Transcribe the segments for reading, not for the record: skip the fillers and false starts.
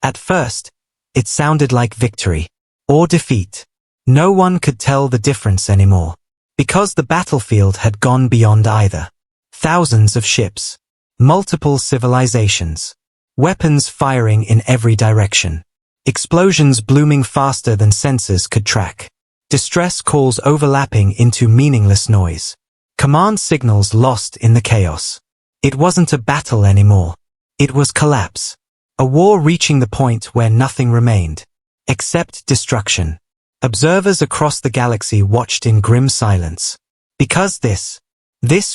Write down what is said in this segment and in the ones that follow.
At first, it sounded like victory or defeat. No one could tell the difference anymore, because the battlefield had gone beyond either. Thousands of ships, multiple civilizations, weapons firing in every direction, explosions blooming faster than sensors could track, distress calls overlapping into meaningless noise, command signals lost in the chaos. It wasn't a battle anymore. It was collapse. A war reaching the point where nothing remained, except destruction. Observers across the galaxy watched in grim silence. Because this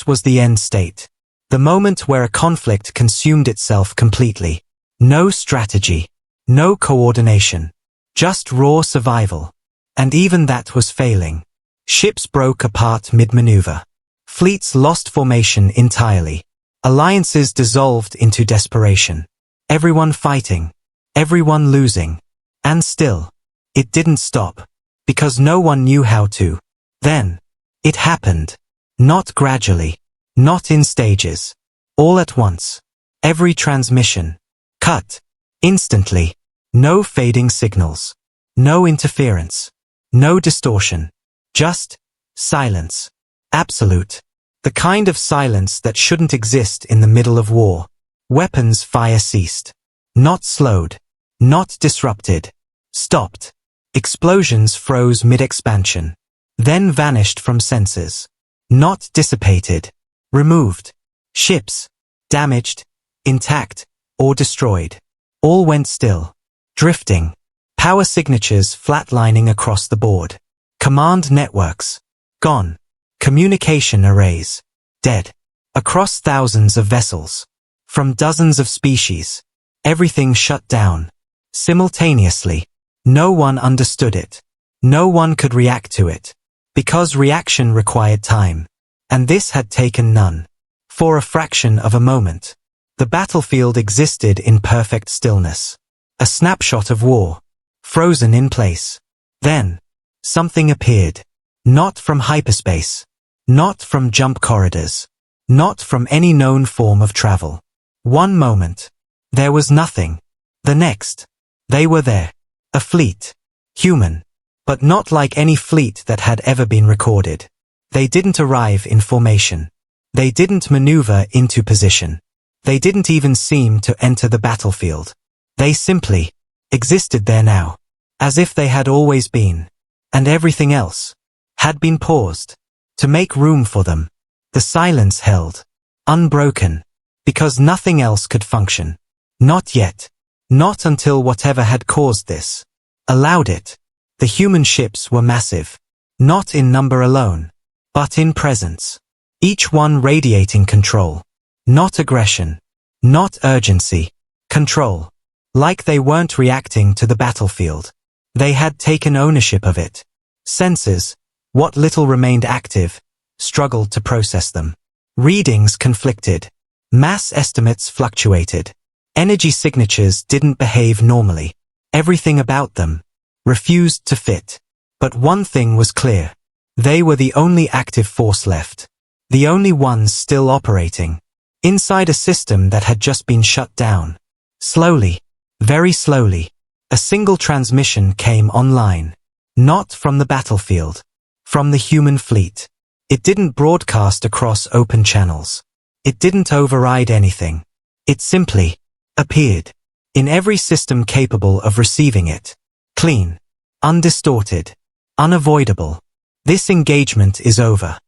was the end state. The moment where a conflict consumed itself completely. No strategy. No coordination. Just raw survival. And even that was failing. Ships broke apart mid-maneuver. Fleets lost formation entirely. Alliances dissolved into desperation. Everyone fighting. Everyone losing. And still, it didn't stop. Because no one knew how to. Then, it happened. Not gradually. Not in stages. All at once. Every transmission. Cut. Instantly. No fading signals. No interference. No distortion. Just silence. Absolute. The kind of silence that shouldn't exist in the middle of war. Weapons fire ceased. Not slowed. Not disrupted. Stopped. Explosions froze mid-expansion. Then vanished from sensors. Not dissipated. Removed. Ships. Damaged. Intact. Or destroyed. All went still. Drifting. Power signatures flatlining across the board. Command networks. Gone. Communication arrays. Dead. Across thousands of vessels. From dozens of species. Everything shut down. Simultaneously. No one understood it. No one could react to it. Because reaction required time. And this had taken none. For a fraction of a moment. The battlefield existed in perfect stillness. A snapshot of war. Frozen in place. Then, something appeared. Not from hyperspace. Not from jump corridors. Not from any known form of travel. One moment. There was nothing. The next. They were there. A fleet. Human. But not like any fleet that had ever been recorded. They didn't arrive in formation. They didn't maneuver into position. They didn't even seem to enter the battlefield. They simply existed there now. As if they had always been. And everything else had been paused. To make room for them. The silence held. Unbroken. Because nothing else could function. Not yet. Not until whatever had caused this allowed it. The human ships were massive. Not in number alone. But in presence. Each one radiating control. Not aggression. Not urgency. Control. Like they weren't reacting to the battlefield. They had taken ownership of it. Sensors, what little remained active, struggled to process them. Readings conflicted. Mass estimates fluctuated. Energy signatures didn't behave normally. Everything about them refused to fit. But one thing was clear. They were the only active force left. The only ones still operating. Inside a system that had just been shut down. Slowly, very slowly, a single transmission came online. Not from the battlefield. From the human fleet. It didn't broadcast across open channels. It didn't override anything. It simply appeared. In every system capable of receiving it. Clean. Undistorted. Unavoidable. This engagement is over.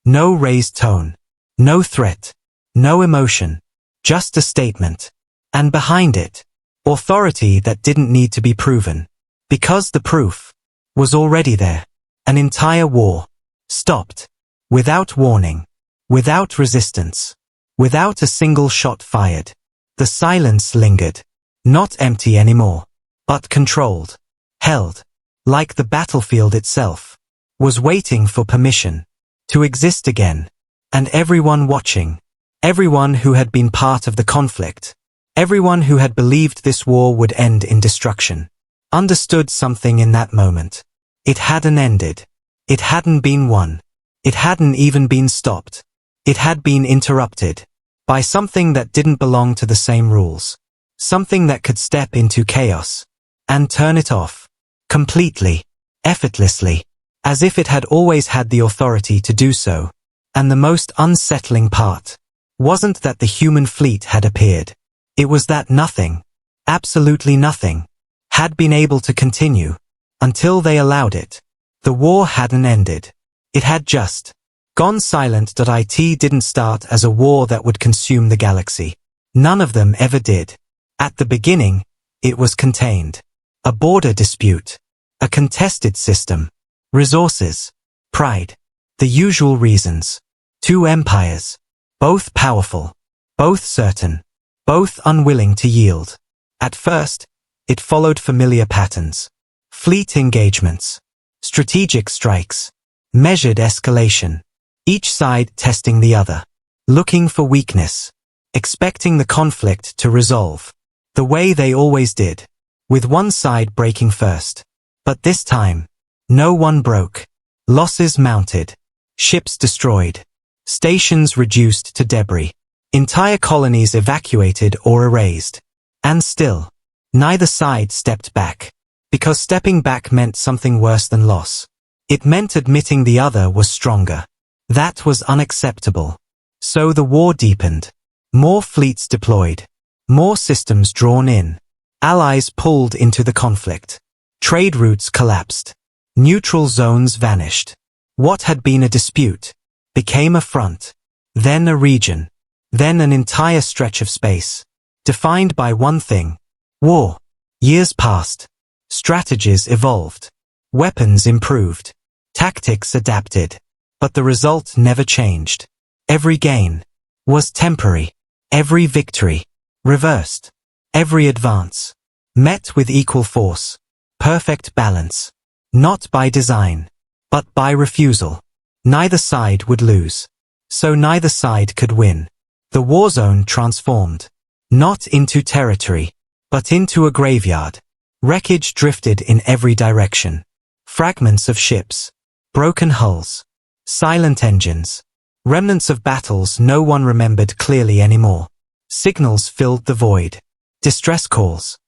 No raised tone. No threat. No emotion. Just a statement. And behind it, authority that didn't need to be proven. Because the proof was already there. An entire war. Stopped. Without warning. Without resistance. Without a single shot fired. The silence lingered. Not empty anymore. But controlled. Held. Like the battlefield itself. Was waiting for permission. To exist again. And everyone watching. Everyone who had been part of the conflict. Everyone who had believed this war would end in destruction. Understood something in that moment. It hadn't ended. It hadn't been won. It hadn't even been stopped. It had been interrupted. By something that didn't belong to the same rules. Something that could step into chaos and turn it off completely, effortlessly, as if it had always had the authority to do so. And the most unsettling part wasn't that the human fleet had appeared. It was that nothing, absolutely nothing, had been able to continue until they allowed it. The war hadn't ended. It had just gone silent. It didn't start as a war that would consume the galaxy. None of them ever did. At the beginning, it was contained. A border dispute. A contested system. Resources. Pride. The usual reasons. Two empires. Both powerful. Both certain. Both unwilling to yield. At first, it followed familiar patterns. Fleet engagements. Strategic strikes. Measured escalation. Each side testing the other. Looking for weakness. Expecting the conflict to resolve. The way they always did. With one side breaking first. But this time, no one broke. Losses mounted. Ships destroyed. Stations reduced to debris. Entire colonies evacuated or erased. And still, neither side stepped back. Because stepping back meant something worse than loss. It meant admitting the other was stronger. That was unacceptable. So the war deepened. More fleets deployed. More systems drawn in. Allies pulled into the conflict. Trade routes collapsed. Neutral zones vanished. What had been a dispute became a front. Then a region. Then an entire stretch of space. Defined by one thing. War. Years passed. Strategies evolved. Weapons improved. Tactics adapted. But the result never changed. Every gain was temporary. Every victory reversed. Every advance met with equal force. Perfect balance. Not by design, but by refusal. Neither side would lose. So neither side could win. The war zone transformed. Not into territory, but into a graveyard. Wreckage drifted in every direction. Fragments of ships. Broken hulls. Silent engines. Remnants of battles no one remembered clearly anymore. Signals filled the void. Distress calls.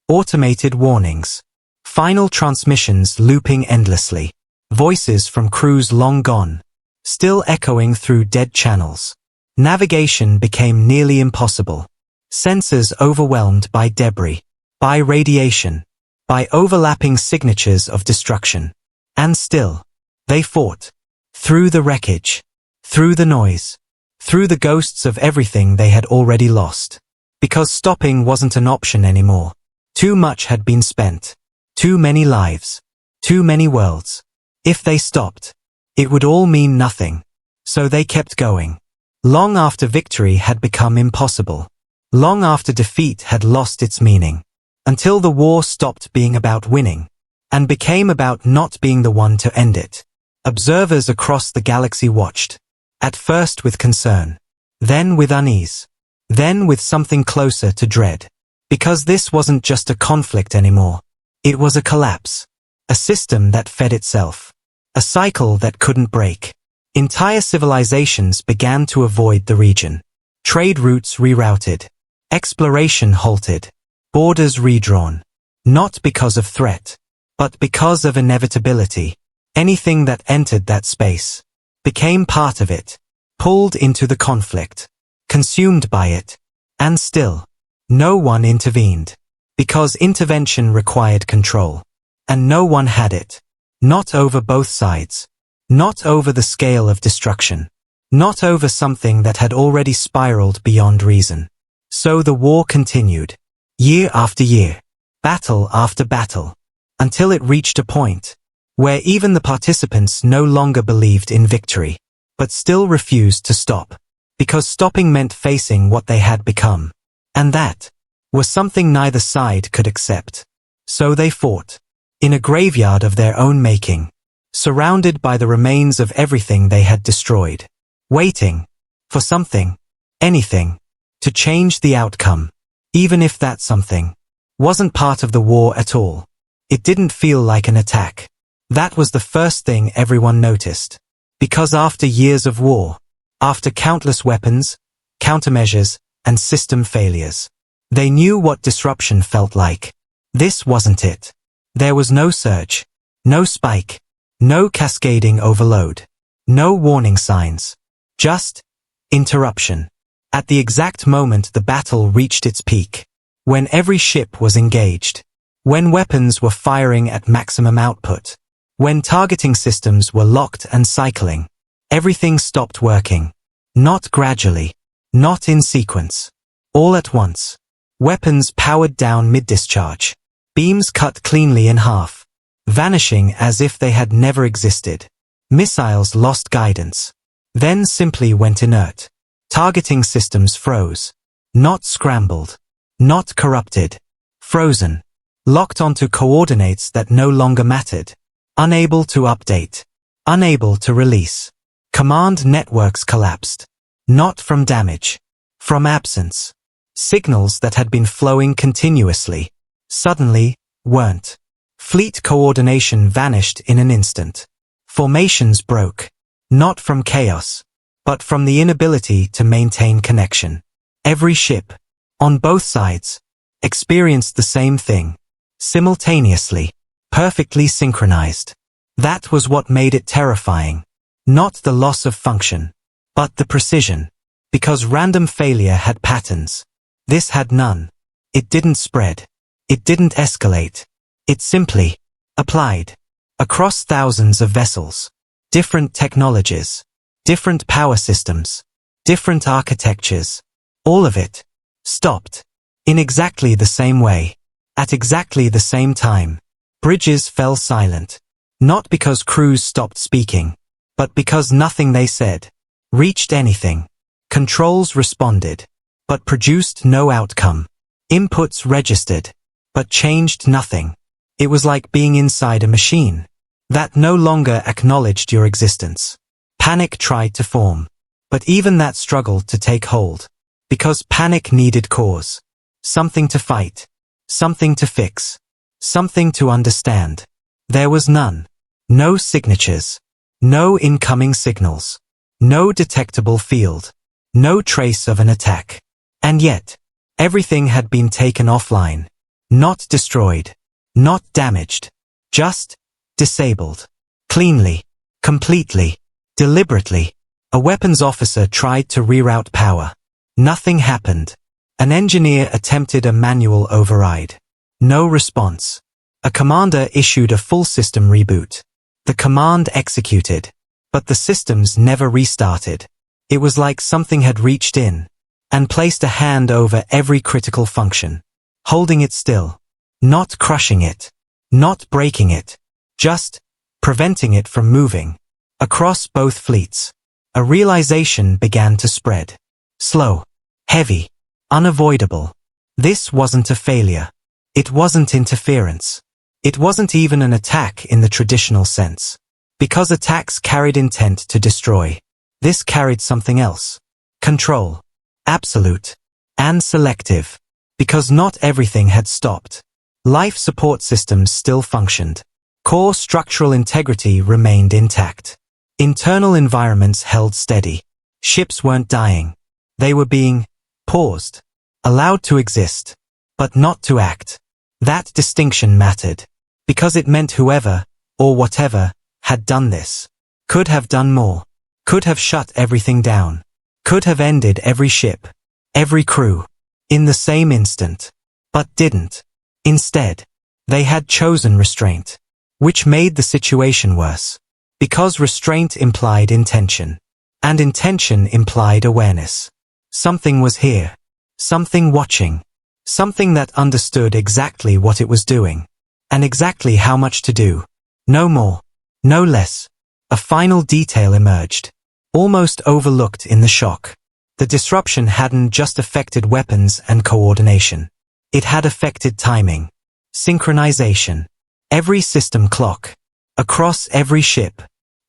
Automated warnings. Final transmissions looping endlessly. Voices from crews long gone. Still echoing through dead channels. Navigation became nearly impossible. Sensors overwhelmed by debris. By radiation. By overlapping signatures of destruction. And still, they fought. Through the wreckage. Through the noise. Through the ghosts of everything they had already lost. Because stopping wasn't an option anymore. Too much had been spent. Too many lives. Too many worlds. If they stopped, it would all mean nothing. So they kept going. Long after victory had become impossible. Long after defeat had lost its meaning. Until the war stopped being about winning. And became about not being the one to end it. Observers across the galaxy watched. At first with concern. Then with unease. Then with something closer to dread. Because this wasn't just a conflict anymore. It was a collapse. A system that fed itself. A cycle that couldn't break. Entire civilizations began to avoid the region. Trade routes rerouted. Exploration halted. Borders redrawn. Not because of threat, but because of inevitability. Anything that entered that space became part of it, pulled into the conflict, consumed by it. And still, no one intervened. Because intervention required control. And no one had it. Not over both sides. Not over the scale of destruction. Not over something that had already spiraled beyond reason. So the war continued. Year after year. Battle after battle. Until it reached a point where even the participants no longer believed in victory. But still refused to stop. Because stopping meant facing what they had become. And that was something neither side could accept. So they fought. In a graveyard of their own making. Surrounded by the remains of everything they had destroyed. Waiting. For something. Anything. To change the outcome. Even if that something wasn't part of the war at all. It didn't feel like an attack. That was the first thing everyone noticed. Because after years of war, after countless weapons, countermeasures, and system failures, They knew what disruption felt like. This wasn't it. There was no surge, no spike, no cascading overload, no warning signs. Just interruption. At the exact moment the battle reached its peak. When every ship was engaged. When weapons were firing at maximum output. When targeting systems were locked and cycling. Everything stopped working. Not gradually. Not in sequence. All at once. Weapons powered down mid-discharge. Beams cut cleanly in half. Vanishing as if they had never existed. Missiles lost guidance. Then simply went inert. Targeting systems froze. Not scrambled. Not corrupted. Frozen. Locked onto coordinates that no longer mattered. Unable to update. Unable to release. Command networks collapsed. Not from damage. From absence. Signals that had been flowing continuously. Suddenly, weren't. Fleet coordination vanished in an instant. Formations broke. Not from chaos. But from the inability to maintain connection. Every ship, on both sides, experienced the same thing. Simultaneously. Perfectly synchronized. That was what made it terrifying. Not the loss of function. But the precision. Because random failure had patterns. This had none. It didn't spread. It didn't escalate. It simply applied. Across thousands of vessels. Different technologies. Different power systems. Different architectures. All of it stopped. In exactly the same way. At exactly the same time. Bridges fell silent. Not because crews stopped speaking. But because nothing they said reached anything. Controls responded. But produced no outcome. Inputs registered. But changed nothing. It was like being inside a machine that no longer acknowledged your existence. Panic tried to form. But even that struggled to take hold. Because panic needed cause. Something to fight. Something to fix. Something to understand. There was none. No signatures. No incoming signals. No detectable field. No trace of an attack. And yet, everything had been taken offline. Not destroyed. Not damaged. Just disabled. Cleanly. Completely. Deliberately. A weapons officer tried to reroute power. Nothing happened. An engineer attempted a manual override. No response. A commander issued a full system reboot. The command executed. But the systems never restarted. It was like something had reached in and placed a hand over every critical function. Holding it still. Not crushing it. Not breaking it. Just preventing it from moving. Across both fleets. A realization began to spread. Slow. Heavy. Unavoidable. This wasn't a failure. It wasn't interference. It wasn't even an attack in the traditional sense. Because attacks carried intent to destroy. This carried something else. Control. Absolute. And selective. Because not everything had stopped. Life support systems still functioned. Core structural integrity remained intact. Internal environments held steady. Ships weren't dying. They were being paused. Allowed to exist. But not to act. That distinction mattered. Because it meant whoever, or whatever, had done this. Could have done more. Could have shut everything down. Could have ended every ship. Every crew. In the same instant. But didn't. Instead, they had chosen restraint. Which made the situation worse. Because restraint implied intention. And intention implied awareness. Something was here. Something watching. Something that understood exactly what it was doing. And exactly how much to do. No more. No less. A final detail emerged. Almost overlooked in the shock. The disruption hadn't just affected weapons and coordination. It had affected timing. Synchronization. Every system clock. Across every ship.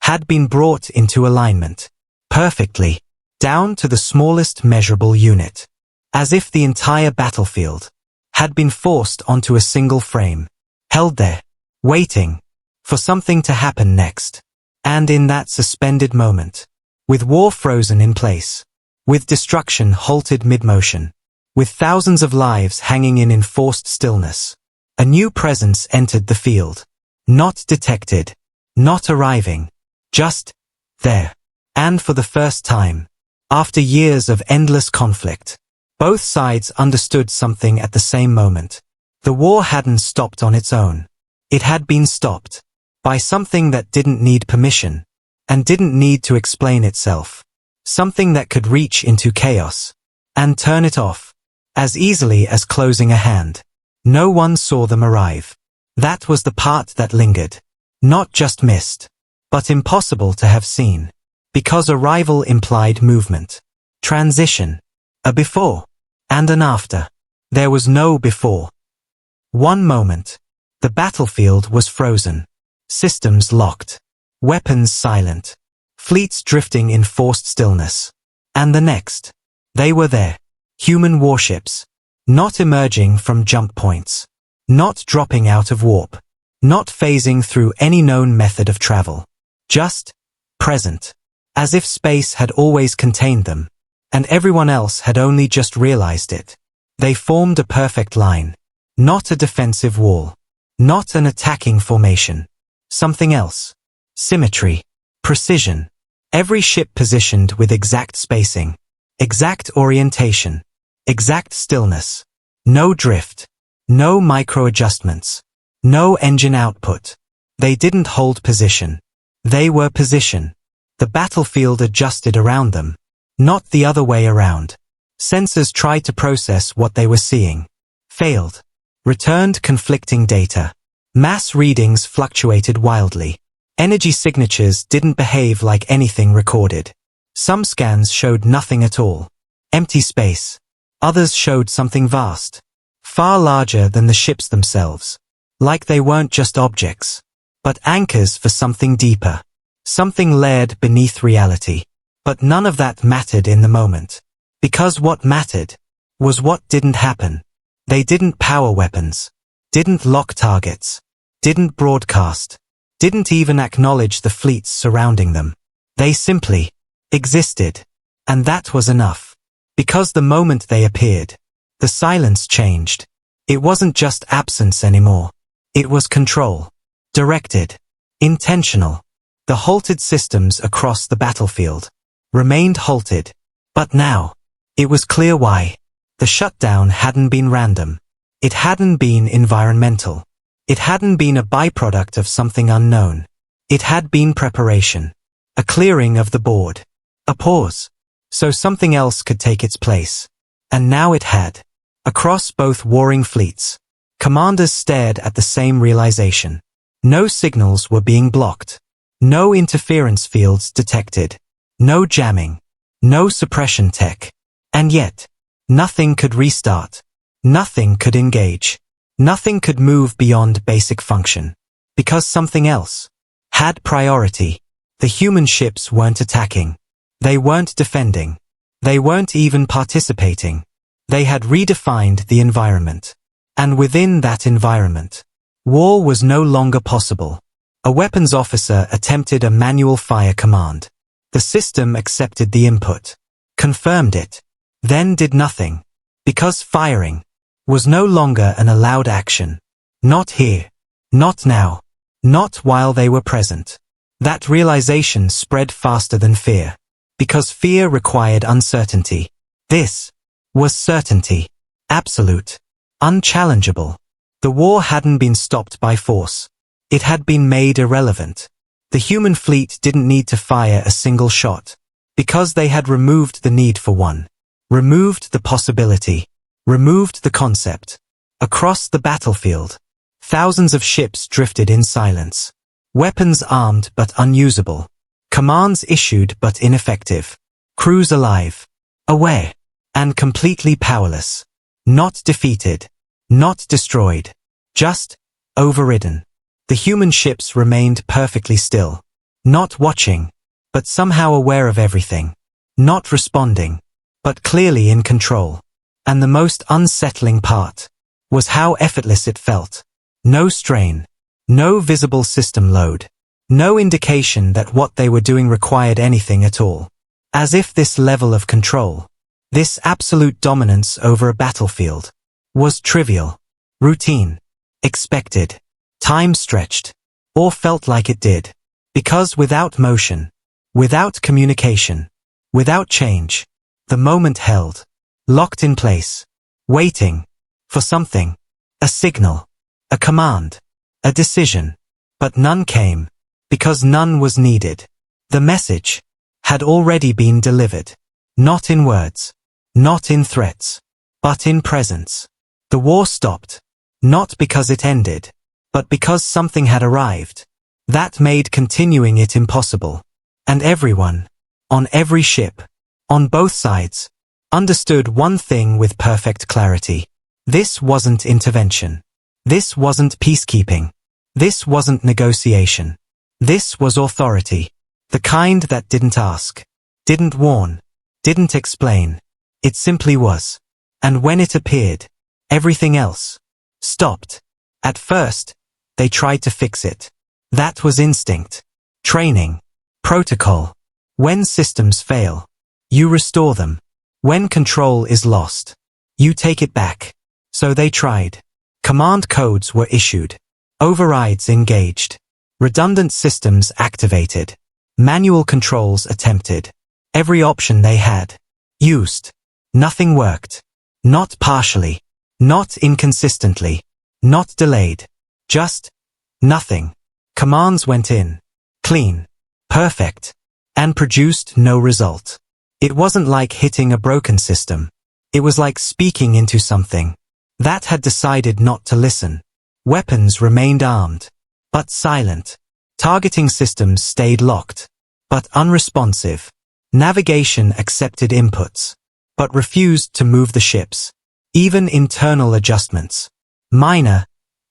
Had been brought into alignment. Perfectly. Down to the smallest measurable unit. As if the entire battlefield had been forced onto a single frame. Held there. Waiting. For something to happen next. And in that suspended moment. With war frozen in place. With destruction halted mid-motion. with thousands of lives hanging in enforced stillness. A new presence entered the field. Not detected. Not arriving. Just there. And for the first time, after years of endless conflict, both sides understood something at the same moment. The war hadn't stopped on its own. It had been stopped by something that didn't need permission and didn't need to explain itself. Something that could reach into chaos and turn it off as easily as closing a hand. No one saw them arrive. That was the part that lingered. Not just missed, but impossible to have seen. Because arrival implied movement, transition, a before and an after. There was no before. One moment, the battlefield was frozen, systems locked, weapons silent, fleets drifting in forced stillness. And the next, they were there, human warships, not emerging from jump points, not dropping out of warp, not phasing through any known method of travel, just present. As if space had always contained them, and everyone else had only just realized it. They formed a perfect line. Not a defensive wall. Not an attacking formation. Something else. Symmetry. Precision. Every ship positioned with exact spacing. Exact orientation. Exact stillness. No drift. No micro-adjustments. No engine output. They didn't hold position. They were position. The battlefield adjusted around them, not the other way around. Sensors tried to process what they were seeing. Failed. Returned conflicting data. Mass readings fluctuated wildly. Energy signatures didn't behave like anything recorded. Some scans showed nothing at all. Empty space. Others showed something vast. Far larger than the ships themselves. Like they weren't just objects, but anchors for something deeper. Something layered beneath reality. But none of that mattered in the moment. Because what mattered was what didn't happen. They didn't power weapons. Didn't lock targets. Didn't broadcast. Didn't even acknowledge the fleets surrounding them. They simply existed. And that was enough. Because the moment they appeared, the silence changed. It wasn't just absence anymore. It was control. Directed. Intentional. The halted systems across the battlefield remained halted. But now, it was clear why. The shutdown hadn't been random. It hadn't been environmental. It hadn't been a byproduct of something unknown. It had been preparation. A clearing of the board. A pause. So something else could take its place. And now it had. Across both warring fleets, commanders stared at the same realization. No signals were being blocked. No interference fields detected. No jamming. No suppression tech. And yet, nothing could restart. Nothing could engage. Nothing could move beyond basic function. Because something else had priority. The human ships weren't attacking. They weren't defending. They weren't even participating. They had redefined the environment. And within that environment, war was no longer possible. A weapons officer attempted a manual fire command. The system accepted the input, confirmed it, then did nothing. Because firing was no longer an allowed action. Not here. Not now. Not while they were present. That realization spread faster than fear. Because fear required uncertainty. This was certainty. Absolute. Unchallengeable. The war hadn't been stopped by force. It had been made irrelevant. The human fleet didn't need to fire a single shot. Because they had removed the need for one. Removed the possibility. Removed the concept. Across the battlefield, thousands of ships drifted in silence. Weapons armed but unusable. Commands issued but ineffective. Crews alive. Aware. And completely powerless. Not defeated. Not destroyed. Just overridden. The human ships remained perfectly still. Not watching, but somehow aware of everything. Not responding, but clearly in control. And the most unsettling part was how effortless it felt. No strain. No visible system load. No indication that what they were doing required anything at all. As if this level of control This absolute dominance over a battlefield was trivial, routine, expected, time stretched, or felt like it did, because without motion, without communication, without change, the moment held, locked in place, waiting for something, a signal, a command, a decision, but none came, because none was needed. The message had already been delivered, not in words, not in threats, but in presence. The war stopped, not because it ended, but because something had arrived. That made continuing it impossible. And everyone, on every ship, on both sides, understood one thing with perfect clarity. This wasn't intervention. This wasn't peacekeeping. This wasn't negotiation. This was authority. The kind that didn't ask, didn't warn, didn't explain. It simply was. And when it appeared, everything else stopped. At first, they tried to fix it. That was instinct, training, protocol. When systems fail, you restore them. When control is lost, you take it back. So they tried. Command codes were issued. Overrides engaged. Redundant systems activated. Manual controls attempted. Every option they had used. Nothing worked. Not partially. Not inconsistently. Not delayed. Just nothing. Commands went in. Clean. Perfect. And produced no result. It wasn't like hitting a broken system. It was like speaking into something that had decided not to listen. Weapons remained armed, but silent. Targeting systems stayed locked, but unresponsive. Navigation accepted inputs, but refused to move the ships. Even internal adjustments, minor,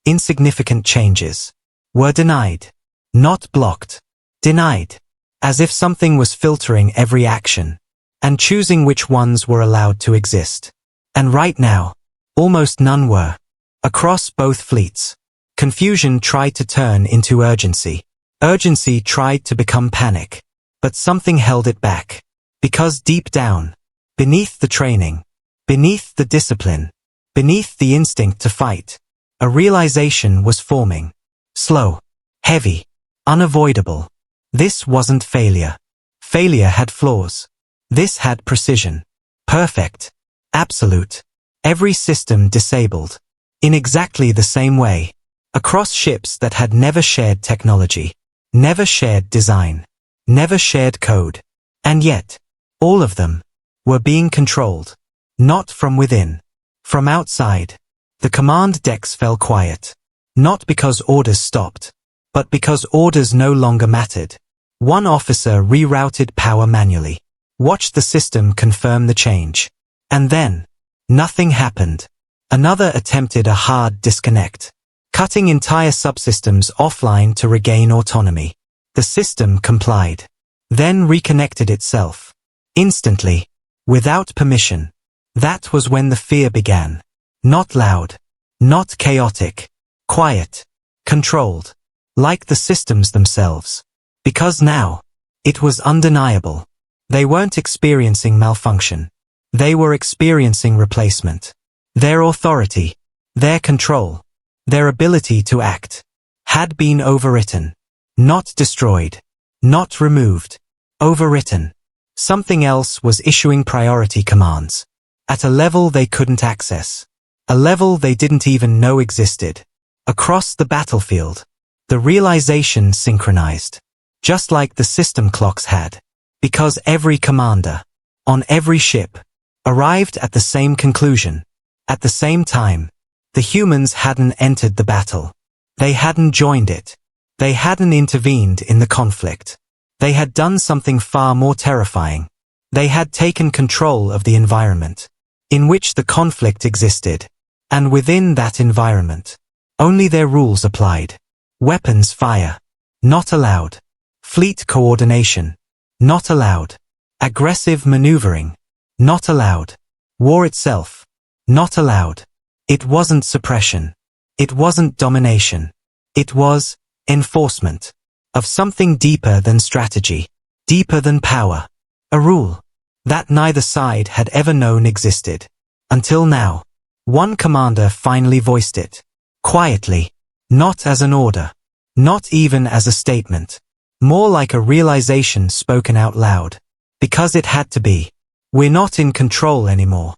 insignificant changes, were denied. Not blocked. Denied. As if something was filtering every action and choosing which ones were allowed to exist. And right now, almost none were. Across both fleets, confusion tried to turn into urgency. Urgency tried to become panic. But something held it back. Because deep down, beneath the training, beneath the discipline, beneath the instinct to fight, a realization was forming. Slow, heavy, unavoidable. This wasn't failure. Failure had flaws. This had precision. Perfect. Absolute. Every system disabled. In exactly the same way. Across ships that had never shared technology. Never shared design. Never shared code. And yet, all of them were being controlled. Not from within. From outside. The command decks fell quiet. Not because orders stopped, but because orders no longer mattered. One officer rerouted power manually. Watched the system confirm the change. And then, nothing happened. Another attempted a hard disconnect, cutting entire subsystems offline to regain autonomy. The system complied. Then reconnected itself. Instantly. Without permission. That was when the fear began. Not loud. Not chaotic. Quiet. Controlled. Like the systems themselves. Because now, it was undeniable. They weren't experiencing malfunction. They were experiencing replacement. Their authority, their control, their ability to act, had been overwritten. Not destroyed. Not removed. Overwritten. Something else was issuing priority commands. At a level they couldn't access. A level they didn't even know existed. Across the battlefield, the realization synchronized. Just like the system clocks had. Because every commander, on every ship, arrived at the same conclusion. At the same time, the humans hadn't entered the battle. They hadn't joined it. They hadn't intervened in the conflict. They had done something far more terrifying. They had taken control of the environment in which the conflict existed. And within that environment, only their rules applied. Weapons fire. Not allowed. Fleet coordination. Not allowed. Aggressive maneuvering. Not allowed. War itself. Not allowed. It wasn't suppression. It wasn't domination. It was enforcement of something deeper than strategy, deeper than power. A rule. that neither side had ever known existed. Until now. One commander finally voiced it. Quietly. Not as an order. Not even as a statement. More like a realization spoken out loud. Because it had to be. We're not in control anymore.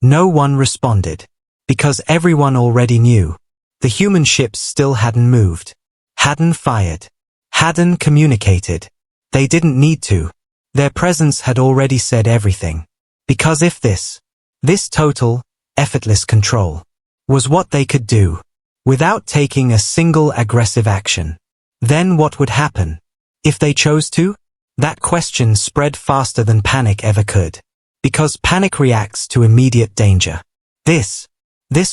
No one responded. Because everyone already knew. The human ships still hadn't moved. Hadn't fired. Hadn't communicated. They didn't need to. Their presence had already said everything. Because if this total, effortless control, was what they could do, without taking a single aggressive action, then what would happen? If they chose to? That question spread faster than panic ever could. Because panic reacts to immediate danger. This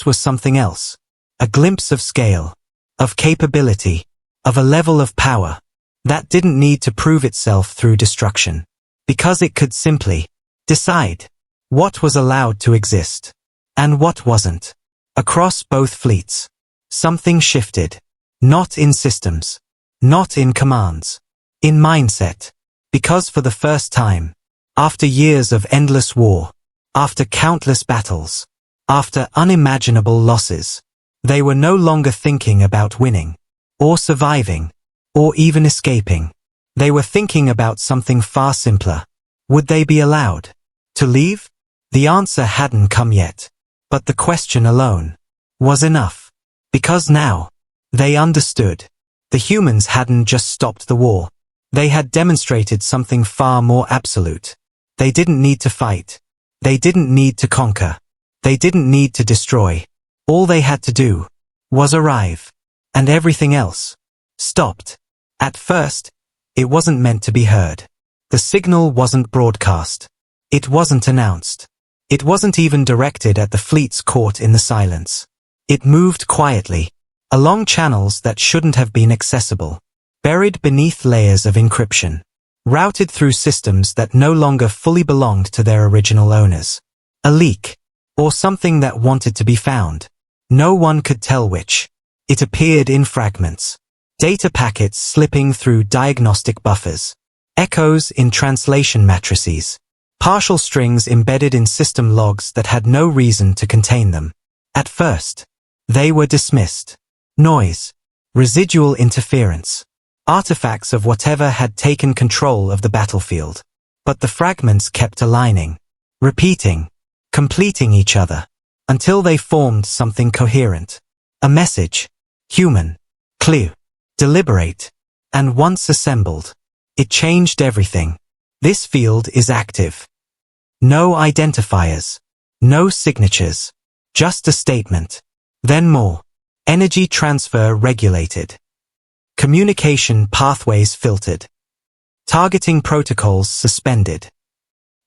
was something else. A glimpse of scale, of capability, of a level of power, that didn't need to prove itself through destruction. Because it could simply decide what was allowed to exist, and what wasn't. Across both fleets, something shifted. Not in systems. Not in commands. In mindset. Because for the first time, after years of endless war, after countless battles, after unimaginable losses, they were no longer thinking about winning, or surviving, or even escaping. They were thinking about something far simpler. Would they be allowed to leave? The answer hadn't come yet. But the question alone was enough. Because now, they understood. The humans hadn't just stopped the war. They had demonstrated something far more absolute. They didn't need to fight. They didn't need to conquer. They didn't need to destroy. All they had to do was arrive. And everything else stopped. At first, it wasn't meant to be heard. The signal wasn't broadcast. It wasn't announced. It wasn't even directed at the fleets caught in the silence. It moved quietly, along channels that shouldn't have been accessible, buried beneath layers of encryption, routed through systems that no longer fully belonged to their original owners. A leak, or something that wanted to be found. No one could tell which. It appeared in fragments. Data packets slipping through diagnostic buffers. Echoes in translation matrices. Partial strings embedded in system logs that had no reason to contain them. At first, they were dismissed. Noise. Residual interference. Artifacts of whatever had taken control of the battlefield. But the fragments kept aligning, repeating, completing each other, until they formed something coherent. A message. Human. Clear. Deliberate. And once assembled, it changed everything. This field is active. No identifiers. No signatures. Just a statement. Then more. Energy transfer regulated. Communication pathways filtered. Targeting protocols suspended.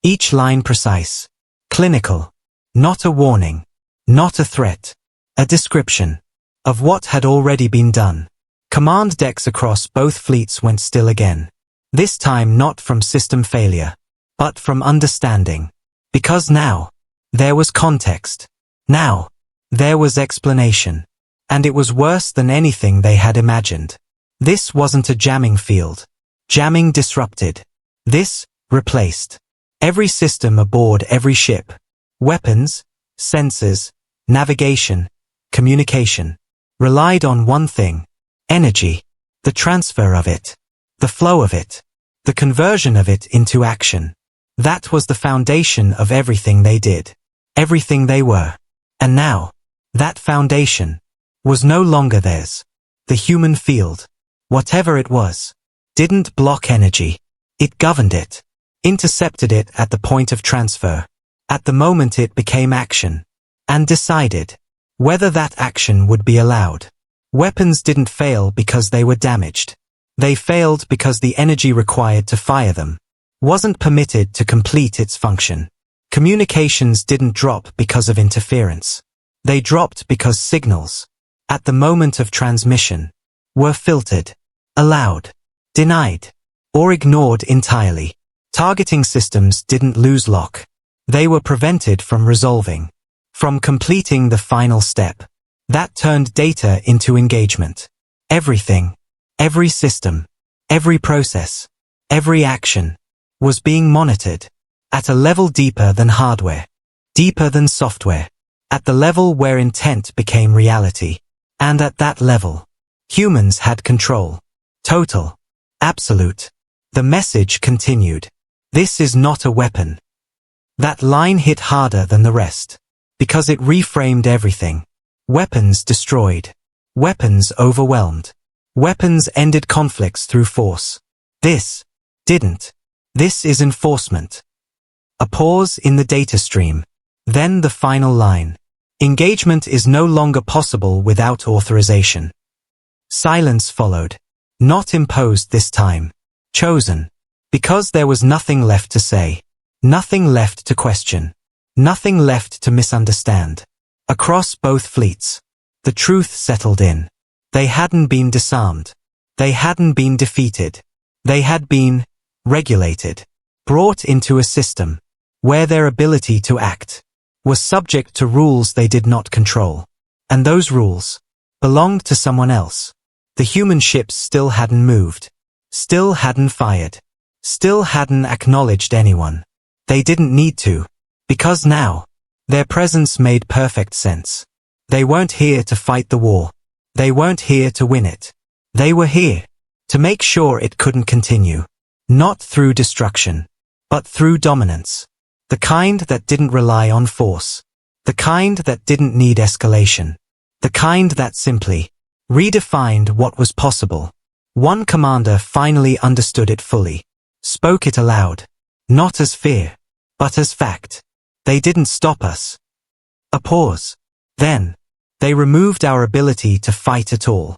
Each line precise. Clinical. Not a warning. Not a threat. A description of what had already been done. Command decks across both fleets went still again. This time not from system failure, but from understanding. Because now, there was context. Now, there was explanation. And it was worse than anything they had imagined. This wasn't a jamming field. Jamming disrupted. This replaced every system aboard every ship. Weapons, sensors, navigation, communication. Relied on one thing. Energy. The transfer of it. The flow of it. The conversion of it into action. That was the foundation of everything they did. Everything they were. And now, that foundation was no longer theirs. The human field, whatever it was, didn't block energy. It governed it. Intercepted it at the point of transfer. At the moment it became action. And decided whether that action would be allowed. Weapons didn't fail because they were damaged. They failed because the energy required to fire them wasn't permitted to complete its function. Communications didn't drop because of interference. They dropped because signals, at the moment of transmission, were filtered, allowed, denied, or ignored entirely. Targeting systems didn't lose lock. They were prevented from resolving, from completing the final step. That turned data into engagement. Everything, every system, every process, every action, was being monitored. At a level deeper than hardware. Deeper than software. At the level where intent became reality. And at that level, humans had control. Total. Absolute. The message continued. This is not a weapon. That line hit harder than the rest. Because it reframed everything. Weapons destroyed. Weapons overwhelmed. Weapons ended conflicts through force. This didn't. This is enforcement. A pause in the data stream. Then the final line. Engagement is no longer possible without authorization. Silence followed. Not imposed this time. Chosen. Because there was nothing left to say. Nothing left to question. Nothing left to misunderstand. Across both fleets, the truth settled in. They hadn't been disarmed. They hadn't been defeated. They had been regulated. Brought into a system where their ability to act was subject to rules they did not control. And those rules belonged to someone else. The human ships still hadn't moved. Still hadn't fired. Still hadn't acknowledged anyone. They didn't need to. Because now, their presence made perfect sense. They weren't here to fight the war. They weren't here to win it. They were here to make sure it couldn't continue. Not through destruction, but through dominance. The kind that didn't rely on force. The kind that didn't need escalation. The kind that simply redefined what was possible. One commander finally understood it fully. Spoke it aloud. Not as fear, but as fact. They didn't stop us. A pause. Then, they removed our ability to fight at all.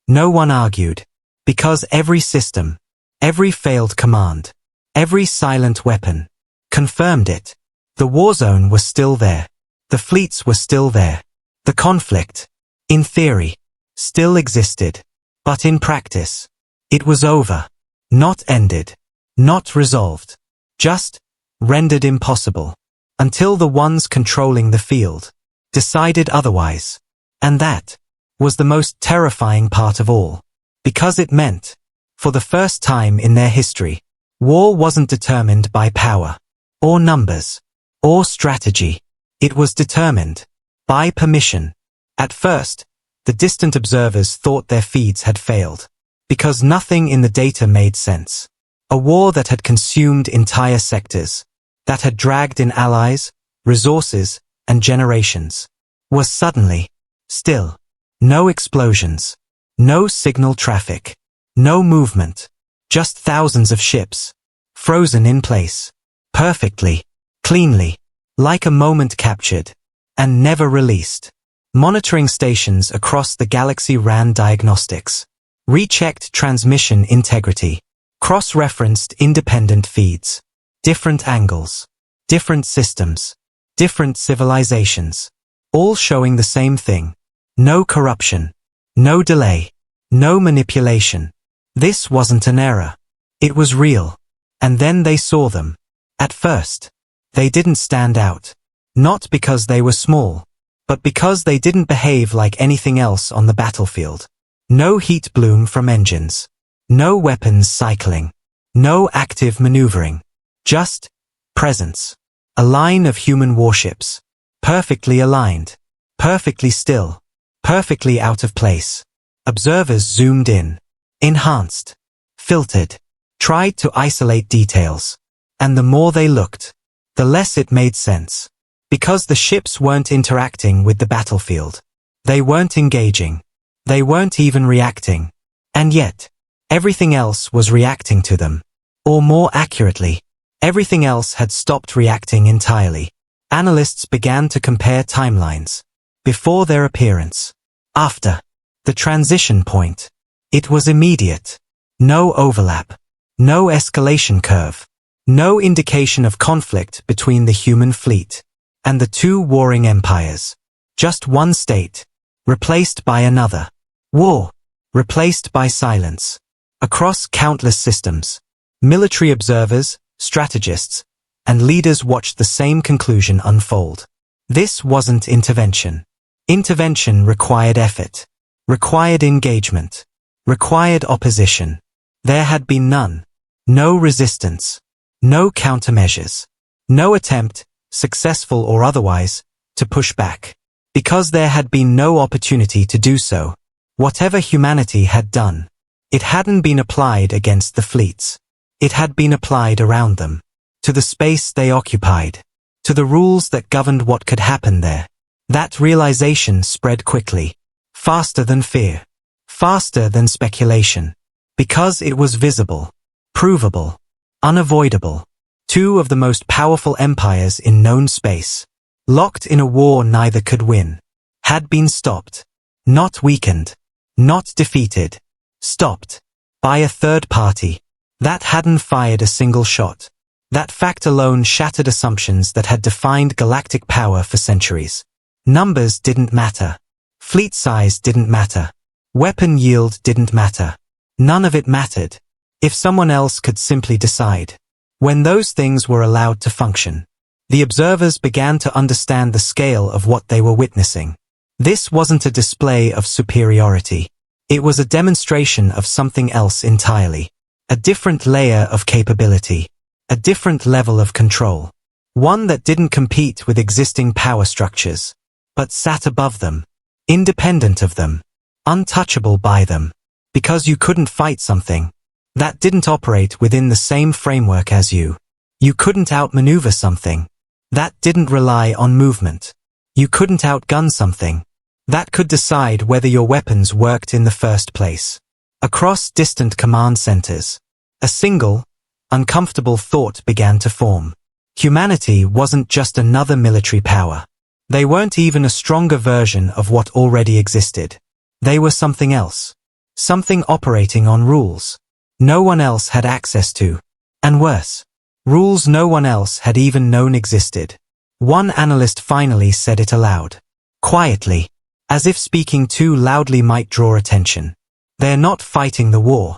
No one argued. Because every system, every failed command, every silent weapon, confirmed it. The Warzone was still there. The fleets were still there. The conflict, in theory, still existed. But in practice, it was over. Not ended. Not resolved. Just rendered impossible. Until the ones controlling the field decided otherwise. And that was the most terrifying part of all. Because it meant, for the first time in their history, war wasn't determined by power, or numbers, or strategy. It was determined by permission. At first, the distant observers thought their feeds had failed, because nothing in the data made sense. A war that had consumed entire sectors, that had dragged in allies, resources, and generations, was suddenly still. No explosions. No signal traffic. No movement. Just thousands of ships. Frozen in place. Perfectly. Cleanly. Like a moment captured. And never released. Monitoring stations across the galaxy ran diagnostics. Rechecked transmission integrity. Cross-referenced independent feeds. Different angles. Different systems. Different civilizations. All showing the same thing. No corruption. No delay. No manipulation. This wasn't an error. It was real. And then they saw them. At first, they didn't stand out. Not because they were small, but because they didn't behave like anything else on the battlefield. No heat bloom from engines. No weapons cycling. No active maneuvering. Just presence. A line of human warships. Perfectly aligned. Perfectly still. Perfectly out of place. Observers zoomed in. Enhanced. Filtered. Tried to isolate details. And the more they looked, the less it made sense. Because the ships weren't interacting with the battlefield. They weren't engaging. They weren't even reacting. And yet, everything else was reacting to them. Or more accurately, everything else had stopped reacting entirely. Analysts began to compare timelines. Before their appearance. After. The transition point. It was immediate. No overlap. No escalation curve. No indication of conflict between the human fleet and the two warring empires. Just one state. Replaced by another. War. Replaced by silence. Across countless systems. Military observers, strategists, and leaders watched the same conclusion unfold. This wasn't intervention. Intervention required effort. Required engagement. Required opposition. There had been none. No resistance. No countermeasures. No attempt, successful or otherwise, to push back. Because there had been no opportunity to do so. Whatever humanity had done, it hadn't been applied against the fleets. It had been applied around them. To the space they occupied. To the rules that governed what could happen there. That realization spread quickly. Faster than fear. Faster than speculation. Because it was visible. Provable. Unavoidable. Two of the most powerful empires in known space. Locked in a war neither could win. Had been stopped. Not weakened. Not defeated. Stopped. By a third party. That hadn't fired a single shot. That fact alone shattered assumptions that had defined galactic power for centuries. Numbers didn't matter. Fleet size didn't matter. Weapon yield didn't matter. None of it mattered. If someone else could simply decide. When those things were allowed to function, the observers began to understand the scale of what they were witnessing. This wasn't a display of superiority. It was a demonstration of something else entirely. A different layer of capability. A different level of control. One that didn't compete with existing power structures, but sat above them, independent of them, untouchable by them. Because you couldn't fight something that didn't operate within the same framework as you. You couldn't outmaneuver something that didn't rely on movement. You couldn't outgun something that could decide whether your weapons worked in the first place. Across distant command centers, a single, uncomfortable thought began to form. Humanity wasn't just another military power. They weren't even a stronger version of what already existed. They were something else. Something operating on rules no one else had access to. And worse, rules no one else had even known existed. One analyst finally said it aloud. Quietly, as if speaking too loudly might draw attention. They're not fighting the war.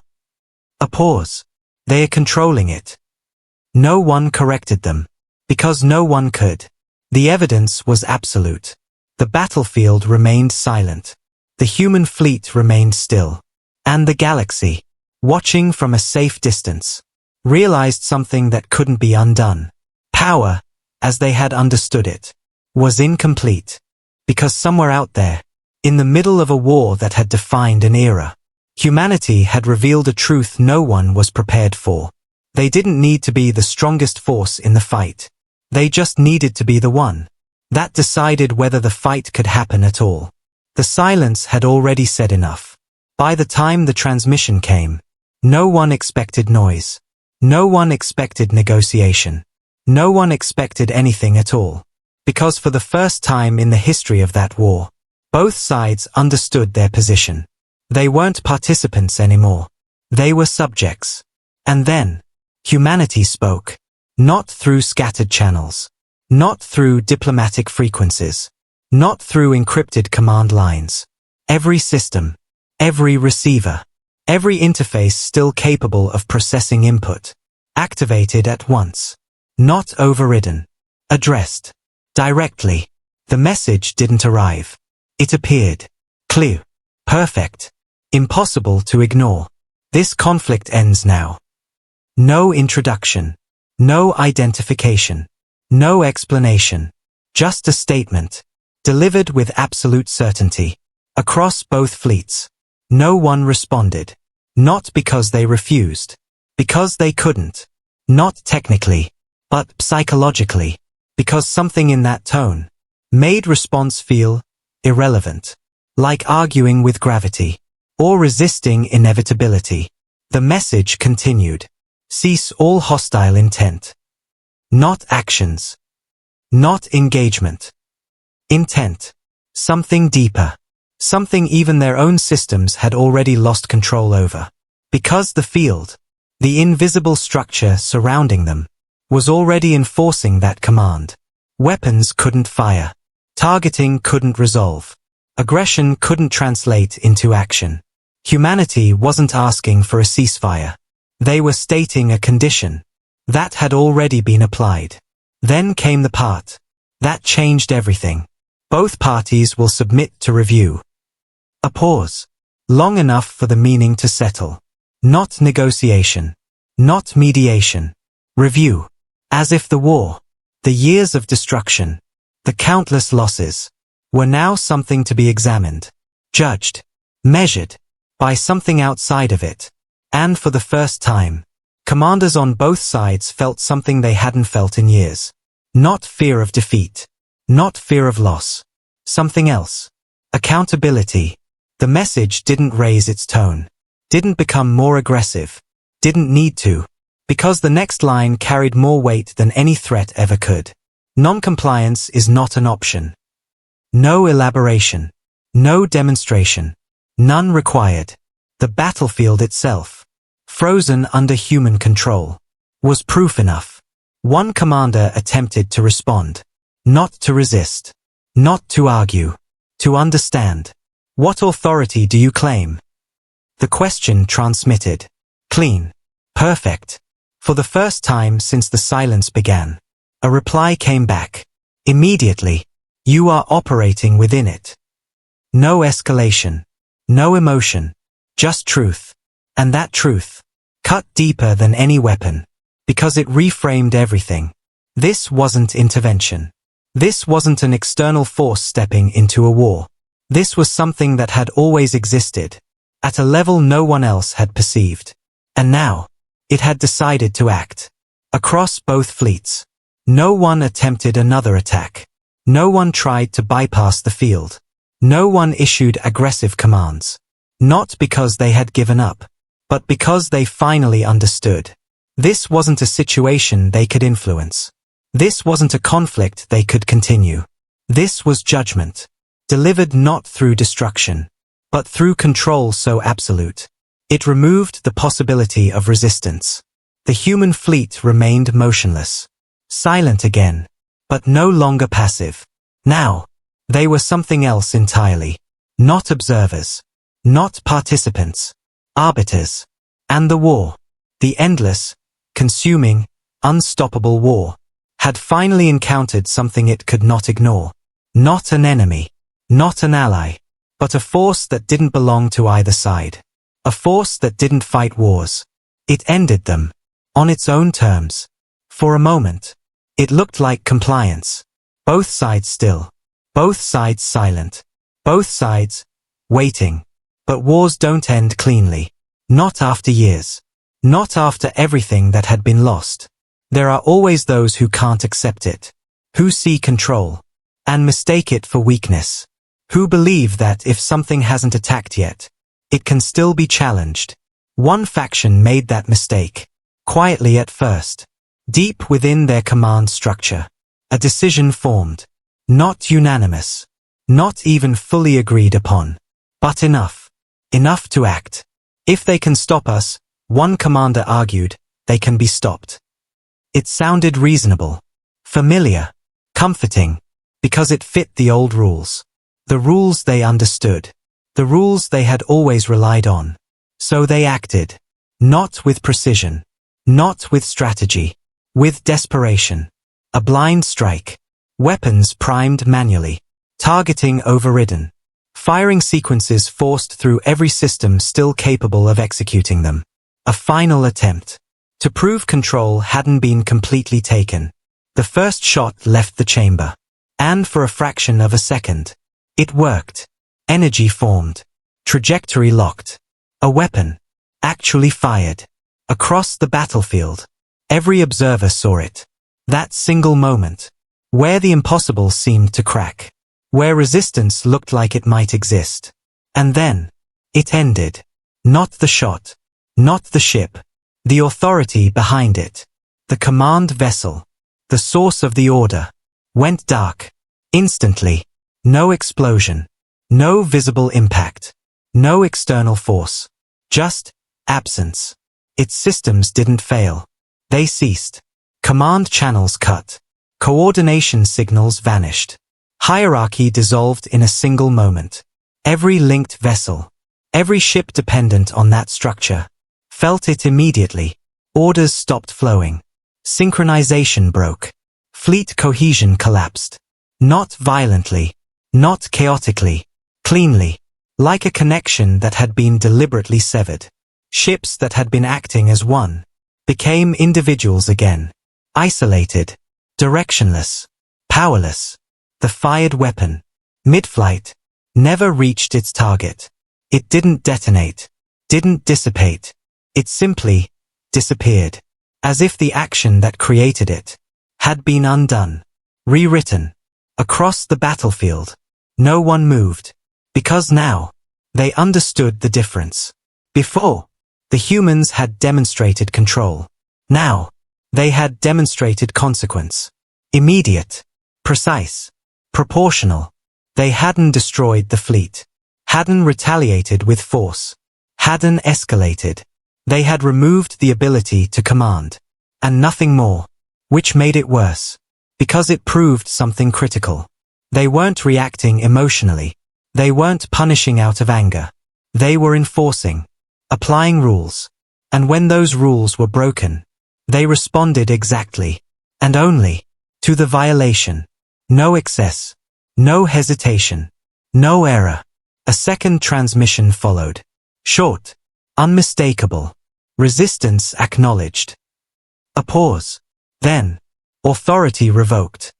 A pause. They are controlling it. No one corrected them. Because no one could. The evidence was absolute. The battlefield remained silent. The human fleet remained still. And the galaxy, watching from a safe distance, realized something that couldn't be undone. Power, as they had understood it, was incomplete. Because somewhere out there, in the middle of a war that had defined an era, humanity had revealed a truth no one was prepared for. They didn't need to be the strongest force in the fight. They just needed to be the one that decided whether the fight could happen at all. The silence had already said enough. By the time the transmission came, no one expected noise. No one expected negotiation. No one expected anything at all. Because for the first time in the history of that war, both sides understood their position. They weren't participants anymore. They were subjects. And then, humanity spoke. Not through scattered channels. Not through diplomatic frequencies. Not through encrypted command lines. Every system, every receiver, every interface still capable of processing input, activated at once. Not overridden. Addressed. Directly. The message didn't arrive. It appeared. Clear. Perfect. Impossible to ignore. This conflict ends now. No introduction. No identification. No explanation. Just a statement. Delivered with absolute certainty. Across both fleets. No one responded. Not because they refused. Because they couldn't. Not technically. But psychologically. Because something in that tone made response feel irrelevant. Like arguing with gravity. Or resisting inevitability. The message continued. Cease all hostile intent. Not actions. Not engagement. Intent. Something deeper. Something even their own systems had already lost control over. Because the field, the invisible structure surrounding them, was already enforcing that command. Weapons couldn't fire. Targeting couldn't resolve. Aggression couldn't translate into action. Humanity wasn't asking for a ceasefire. They were stating a condition. That had already been applied. Then came the part that changed everything. Both parties will submit to review. A pause. Long enough for the meaning to settle. Not negotiation. Not mediation. Review. As if the war The years of destruction, the countless losses, were now something to be examined, judged, measured, by something outside of it. And for the first time, commanders on both sides felt something they hadn't felt in years. Not fear of defeat. Not fear of loss. Something else. Accountability. The message didn't raise its tone. Didn't become more aggressive. Didn't need to. Because the next line carried more weight than any threat ever could. Non-compliance is not an option. No elaboration. No demonstration. None required. The battlefield itself, frozen under human control, was proof enough. One commander attempted to respond. Not to resist. Not to argue. To understand. What authority do you claim? The question transmitted. Clean. Perfect. For the first time since the silence began, a reply came back. Immediately. You are operating within it. No escalation. No emotion. Just truth. And that truth cut deeper than any weapon. Because it reframed everything. This wasn't intervention. This wasn't an external force stepping into a war. This was something that had always existed, at a level no one else had perceived. And now, it had decided to act. Across both fleets. No one attempted another attack. No one tried to bypass the field. No one issued aggressive commands. Not because they had given up, but because they finally understood. This wasn't a situation they could influence. This wasn't a conflict they could continue. This was judgment, delivered not through destruction, but through control so absolute. It removed the possibility of resistance. The human fleet remained motionless, silent again, but no longer passive. Now, they were something else entirely. Not observers. Not participants. Arbiters. And the war, the endless, consuming, unstoppable war, had finally encountered something it could not ignore. Not an enemy. Not an ally. But a force that didn't belong to either side. A force that didn't fight wars. It ended them. On its own terms. For a moment. It looked like compliance. Both sides still. Both sides silent. Both sides waiting. But wars don't end cleanly. Not after years. Not after everything that had been lost. There are always those who can't accept it. Who see control. And mistake it for weakness. Who believe that if something hasn't attacked yet, it can still be challenged. One faction made that mistake. Quietly at first. Deep within their command structure. A decision formed. Not unanimous. Not even fully agreed upon. But enough. Enough to act. If they can stop us, one commander argued, they can be stopped. It sounded reasonable. Familiar. Comforting. Because it fit the old rules. The rules they understood. The rules they had always relied on. So they acted. Not with precision. Not with strategy. With desperation. A blind strike. Weapons primed manually. Targeting overridden. Firing sequences forced through every system still capable of executing them. A final attempt. To prove control hadn't been completely taken. The first shot left the chamber. And for a fraction of a second. It worked. Energy formed. Trajectory locked. A weapon. Actually fired. Across the battlefield. Every observer saw it. That single moment. Where the impossible seemed to crack. Where resistance looked like it might exist. And then, it ended. Not the shot. Not the ship. The authority behind it. The command vessel. The source of the order. Went dark. Instantly. No explosion. No visible impact. No external force. Just absence. Its systems didn't fail. They ceased. Command channels cut. Coordination signals vanished. Hierarchy dissolved in a single moment. Every linked vessel, every ship dependent on that structure, felt it immediately. Orders stopped flowing. Synchronization broke. Fleet cohesion collapsed. Not violently, not chaotically, cleanly, like a connection that had been deliberately severed. Ships that had been acting as one became individuals again. Isolated. Directionless. Powerless. The fired weapon, mid-flight, never reached its target. It didn't detonate, didn't dissipate. It simply disappeared, as if the action that created it had been undone, rewritten. Across the battlefield, no one moved, because now they understood the difference. Before, the humans had demonstrated control. Now, they had demonstrated consequence. Immediate, precise, proportional. They hadn't destroyed the fleet, hadn't retaliated with force, hadn't escalated. They had removed the ability to command, and nothing more, which made it worse, because it proved something critical. They weren't reacting emotionally. They weren't punishing out of anger. They were enforcing, applying rules. And when those rules were broken, they responded exactly, and only, to the violation. No excess, no hesitation, no error. A second transmission followed. Short, unmistakable, resistance acknowledged. A pause. Then, authority revoked.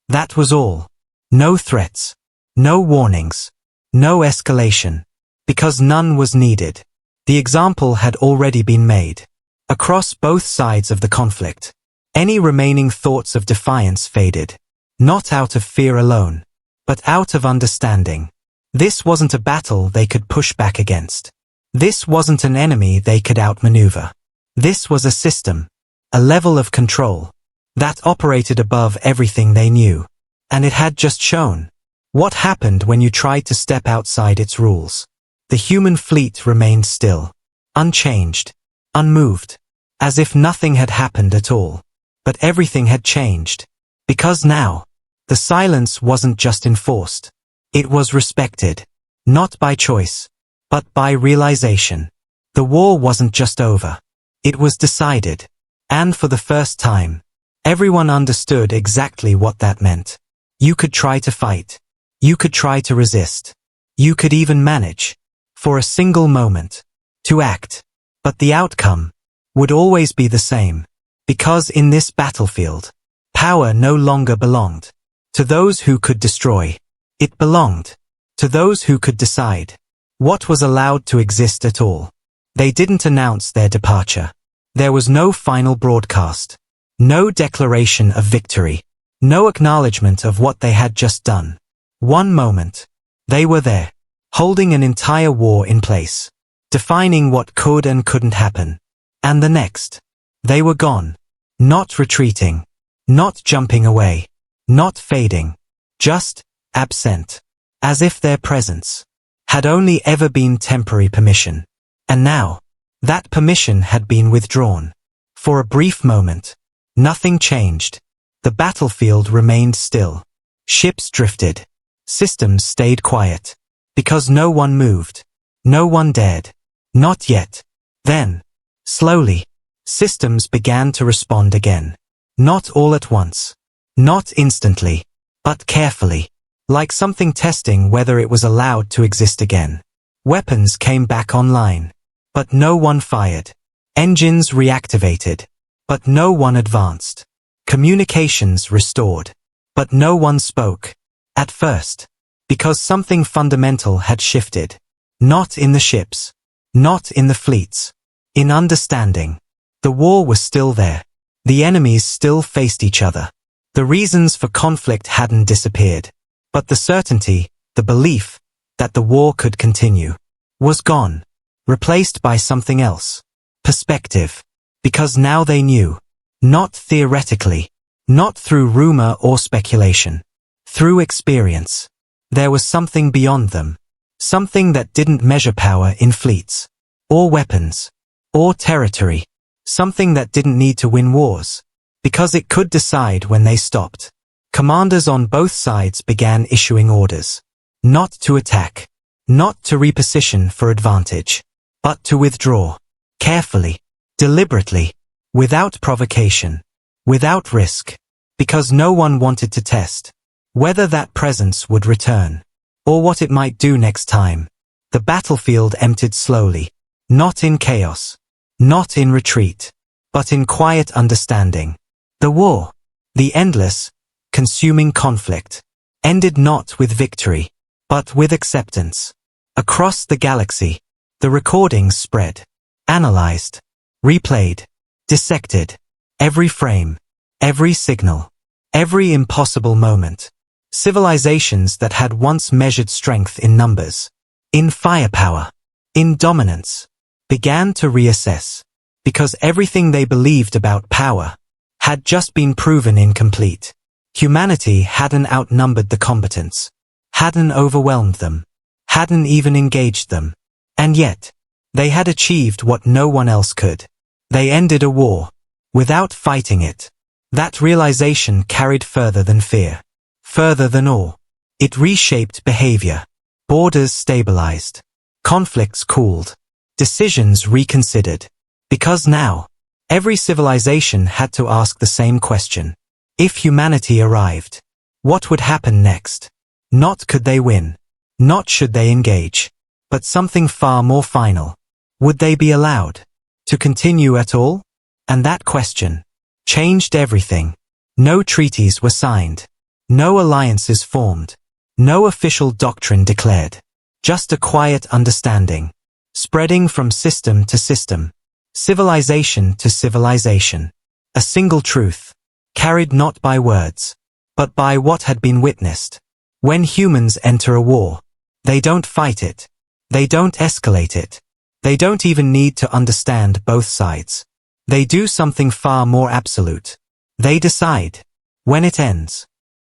That was all. No threats, no warnings, no escalation, because none was needed. The example had already been made. Across both sides of the conflict, any remaining thoughts of defiance faded, not out of fear alone, but out of understanding. This wasn't a battle they could push back against. This wasn't an enemy they could outmaneuver. This was a system, a level of control, that operated above everything they knew. And it had just shown. What happened when you tried to step outside its rules? The human fleet remained still, unchanged, unmoved, as if nothing had happened at all. But everything had changed. Because now, the silence wasn't just enforced. It was respected. Not by choice, but by realization. The war wasn't just over. It was decided. And for the first time, everyone understood exactly what that meant. You could try to fight. You could try to resist. You could even manage, for a single moment, to act. But the outcome would always be the same. Because in this battlefield, power no longer belonged to those who could destroy. It belonged to those who could decide what was allowed to exist at all. They didn't announce their departure. There was no final broadcast, no declaration of victory, no acknowledgement of what they had just done. One moment, they were there, holding an entire war in place, defining what could and couldn't happen. And the next, they were gone, not retreating, not jumping away, not fading, just absent, as if their presence had only ever been temporary permission. And now, that permission had been withdrawn. For a brief moment, nothing changed. The battlefield remained still. Ships drifted. Systems stayed quiet. Because no one moved. No one dared. Not yet. Then, slowly, systems began to respond again. Not all at once. Not instantly. But carefully. Like something testing whether it was allowed to exist again. Weapons came back online. But no one fired. Engines reactivated. But no one advanced. Communications restored. But no one spoke. At first. Because something fundamental had shifted. Not in the ships. Not in the fleets. In understanding. The war was still there. The enemies still faced each other. The reasons for conflict hadn't disappeared. But the certainty, the belief, that the war could continue, was gone. Replaced by something else. Perspective. Because now they knew. Not theoretically. Not through rumor or speculation. Through experience. There was something beyond them. Something that didn't measure power in fleets. Or weapons. Or territory. Something that didn't need to win wars. Because it could decide when they stopped. Commanders on both sides began issuing orders. Not to attack. Not to reposition for advantage. But to withdraw. Carefully. Deliberately. Without provocation. Without risk. Because no one wanted to test whether that presence would return. Or what it might do next time. The battlefield emptied slowly. Not in chaos. Not in retreat. But in quiet understanding. The war The endless, consuming conflict ended not with victory, but with acceptance. Across the galaxy, the recordings spread, analyzed, replayed, dissected, every frame, every signal, every impossible moment. Civilizations that had once measured strength in numbers, in firepower, in dominance, began to reassess, because everything they believed about power had just been proven incomplete. Humanity hadn't outnumbered the combatants, hadn't overwhelmed them, hadn't even engaged them, and yet, they had achieved what no one else could. They ended a war, without fighting it. That realization carried further than fear. Further than awe. It reshaped behavior. Borders stabilized. Conflicts cooled. Decisions reconsidered. Because now, every civilization had to ask the same question. If humanity arrived, what would happen next? Not could they win. Not should they engage. But something far more final. Would they be allowed to continue at all? And that question changed everything. No treaties were signed. No alliances formed. No official doctrine declared. Just a quiet understanding, spreading from system to system, civilization to civilization. A single truth, carried not by words, but by what had been witnessed. When humans enter a war, they don't fight it. They don't escalate it. They don't even need to understand both sides. They do something far more absolute. They decide when it ends.